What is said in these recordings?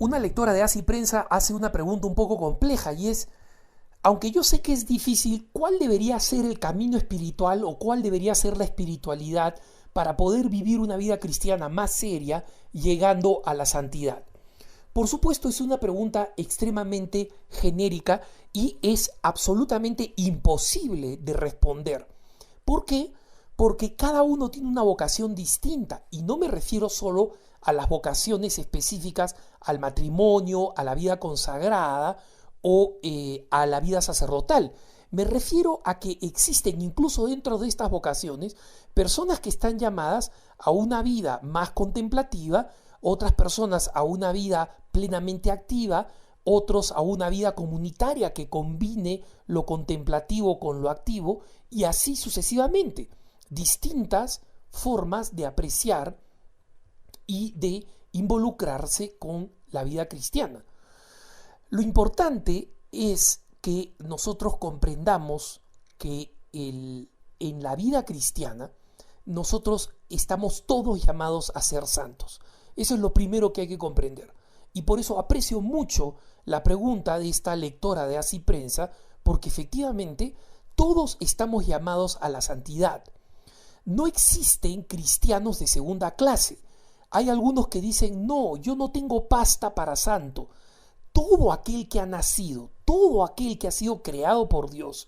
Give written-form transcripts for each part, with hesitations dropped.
Una lectora de Así Prensa hace una pregunta un poco compleja y es, aunque yo sé que es difícil, ¿cuál debería ser el camino espiritual o cuál debería ser la espiritualidad para poder vivir una vida cristiana más seria, llegando a la santidad? Por supuesto, es una pregunta extremadamente genérica y es absolutamente imposible de responder. ¿Por qué? Porque cada uno tiene una vocación distinta, y no me refiero solo a las vocaciones específicas al matrimonio, a la vida consagrada o a la vida sacerdotal. Me refiero a que existen incluso dentro de estas vocaciones personas que están llamadas a una vida más contemplativa, otras personas a una vida plenamente activa, otros a una vida comunitaria que combine lo contemplativo con lo activo, y así sucesivamente. Distintas formas de apreciar y de involucrarse con la vida cristiana. Lo importante es que nosotros comprendamos que en la vida cristiana nosotros estamos todos llamados a ser santos. Eso es lo primero que hay que comprender. Y por eso aprecio mucho la pregunta de esta lectora de Así Prensa, porque efectivamente todos estamos llamados a la santidad. No existen cristianos de segunda clase. Hay algunos que dicen, no, yo no tengo pasta para santo. Todo aquel que ha nacido, todo aquel que ha sido creado por Dios,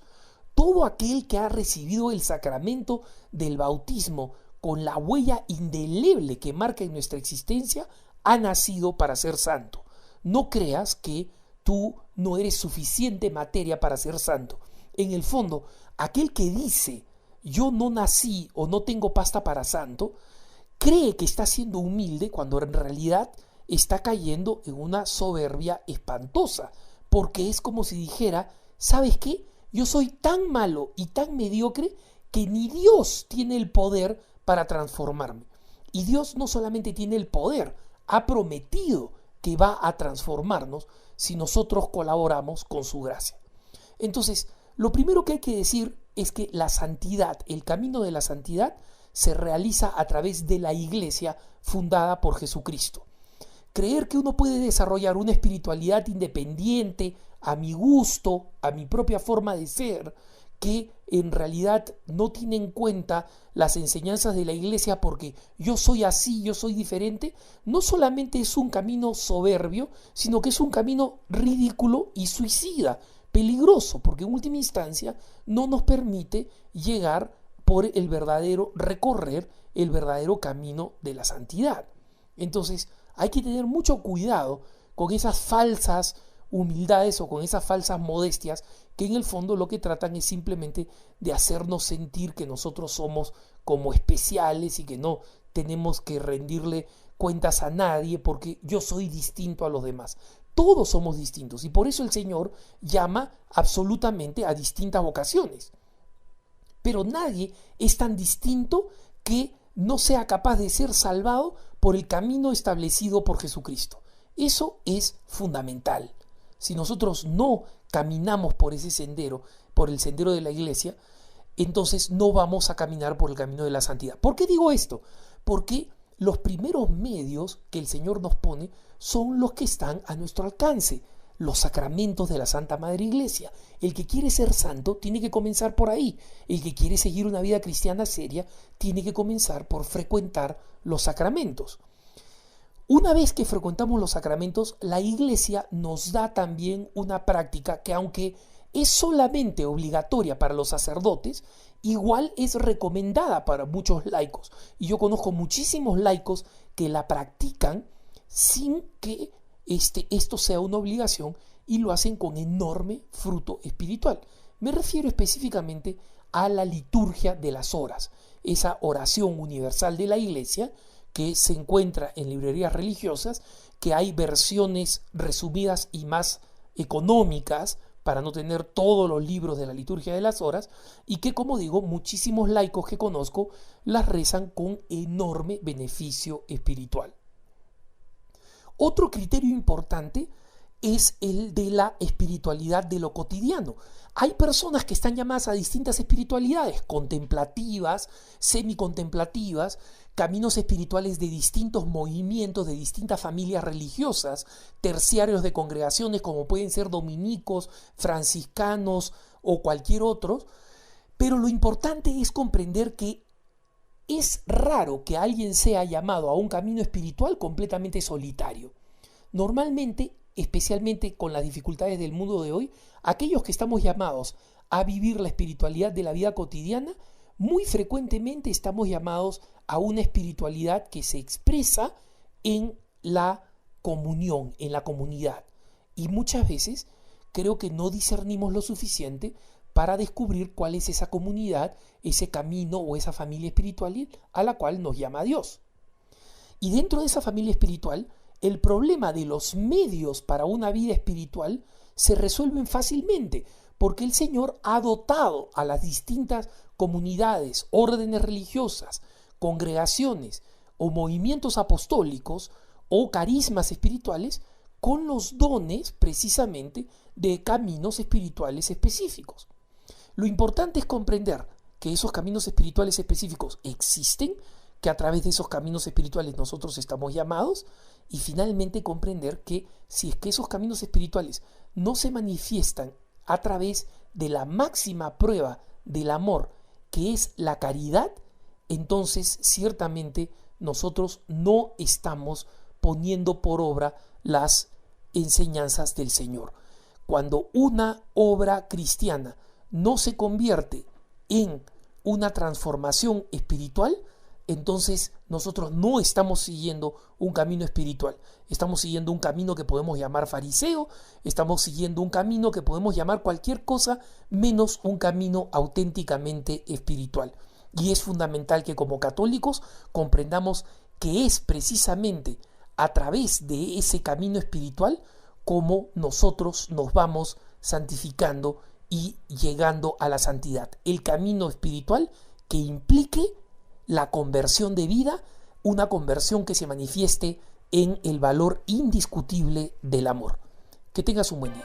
todo aquel que ha recibido el sacramento del bautismo con la huella indeleble que marca en nuestra existencia, ha nacido para ser santo. No creas que tú no eres suficiente materia para ser santo. En el fondo, aquel que dice, yo no nací o no tengo pasta para santo, cree que está siendo humilde cuando en realidad está cayendo en una soberbia espantosa, porque es como si dijera, ¿sabes qué? Yo soy tan malo y tan mediocre que ni Dios tiene el poder para transformarme. Y Dios no solamente tiene el poder, ha prometido que va a transformarnos si nosotros colaboramos con su gracia. Entonces, lo primero que hay que decir es que la santidad, el camino de la santidad, se realiza a través de la iglesia fundada por Jesucristo. Creer que uno puede desarrollar una espiritualidad independiente, a mi gusto, a mi propia forma de ser, que en realidad no tiene en cuenta las enseñanzas de la iglesia porque yo soy así, yo soy diferente, no solamente es un camino soberbio, sino que es un camino ridículo y suicida, peligroso, porque en última instancia no nos permite llegar por recorrer el verdadero camino de la santidad. Entonces, hay que tener mucho cuidado con esas falsas humildades o con esas falsas modestias que en el fondo lo que tratan es simplemente de hacernos sentir que nosotros somos como especiales y que no tenemos que rendirle cuentas a nadie porque yo soy distinto a los demás. Todos somos distintos y por eso el Señor llama absolutamente a distintas vocaciones. Pero nadie es tan distinto que no sea capaz de ser salvado por el camino establecido por Jesucristo. Eso es fundamental. Si nosotros no caminamos por ese sendero, por el sendero de la iglesia, entonces no vamos a caminar por el camino de la santidad. ¿Por qué digo esto? Porque los primeros medios que el Señor nos pone son los que están a nuestro alcance, los sacramentos de la Santa Madre Iglesia. El que quiere ser santo tiene que comenzar por ahí. El que quiere seguir una vida cristiana seria tiene que comenzar por frecuentar los sacramentos. Una vez que frecuentamos los sacramentos, la Iglesia nos da también una práctica que, aunque es solamente obligatoria para los sacerdotes, igual es recomendada para muchos laicos. Y yo conozco muchísimos laicos que la practican sin que esto sea una obligación y lo hacen con enorme fruto espiritual. Me refiero específicamente a la liturgia de las horas, esa oración universal de la Iglesia que se encuentra en librerías religiosas, que hay versiones resumidas y más económicas para no tener todos los libros de la liturgia de las horas, y que, como digo, muchísimos laicos que conozco las rezan con enorme beneficio espiritual. Otro criterio importante es el de la espiritualidad de lo cotidiano. Hay personas que están llamadas a distintas espiritualidades, contemplativas, semicontemplativas, caminos espirituales de distintos movimientos, de distintas familias religiosas, terciarios de congregaciones como pueden ser dominicos, franciscanos o cualquier otro. Pero lo importante es comprender que es raro que alguien sea llamado a un camino espiritual completamente solitario. Normalmente, especialmente con las dificultades del mundo de hoy, aquellos que estamos llamados a vivir la espiritualidad de la vida cotidiana, muy frecuentemente estamos llamados a una espiritualidad que se expresa en la comunión, en la comunidad. Y muchas veces creo que no discernimos lo suficiente para descubrir cuál es esa comunidad, ese camino o esa familia espiritual a la cual nos llama Dios. Y dentro de esa familia espiritual, el problema de los medios para una vida espiritual se resuelven fácilmente, porque el Señor ha dotado a las distintas comunidades, órdenes religiosas, congregaciones o movimientos apostólicos o carismas espirituales con los dones precisamente de caminos espirituales específicos. Lo importante es comprender que esos caminos espirituales específicos existen, que a través de esos caminos espirituales nosotros estamos llamados, y finalmente comprender que si es que esos caminos espirituales no se manifiestan a través de la máxima prueba del amor, que es la caridad, entonces ciertamente nosotros no estamos poniendo por obra las enseñanzas del Señor. Cuando una obra cristiana no se convierte en una transformación espiritual, entonces nosotros no estamos siguiendo un camino espiritual. Estamos siguiendo un camino que podemos llamar fariseo, estamos siguiendo un camino que podemos llamar cualquier cosa menos un camino auténticamente espiritual. Y es fundamental que como católicos comprendamos que es precisamente a través de ese camino espiritual como nosotros nos vamos santificando y llegando a la santidad. El camino espiritual que implique la conversión de vida, una conversión que se manifieste en el valor indiscutible del amor. Que tengas un buen día.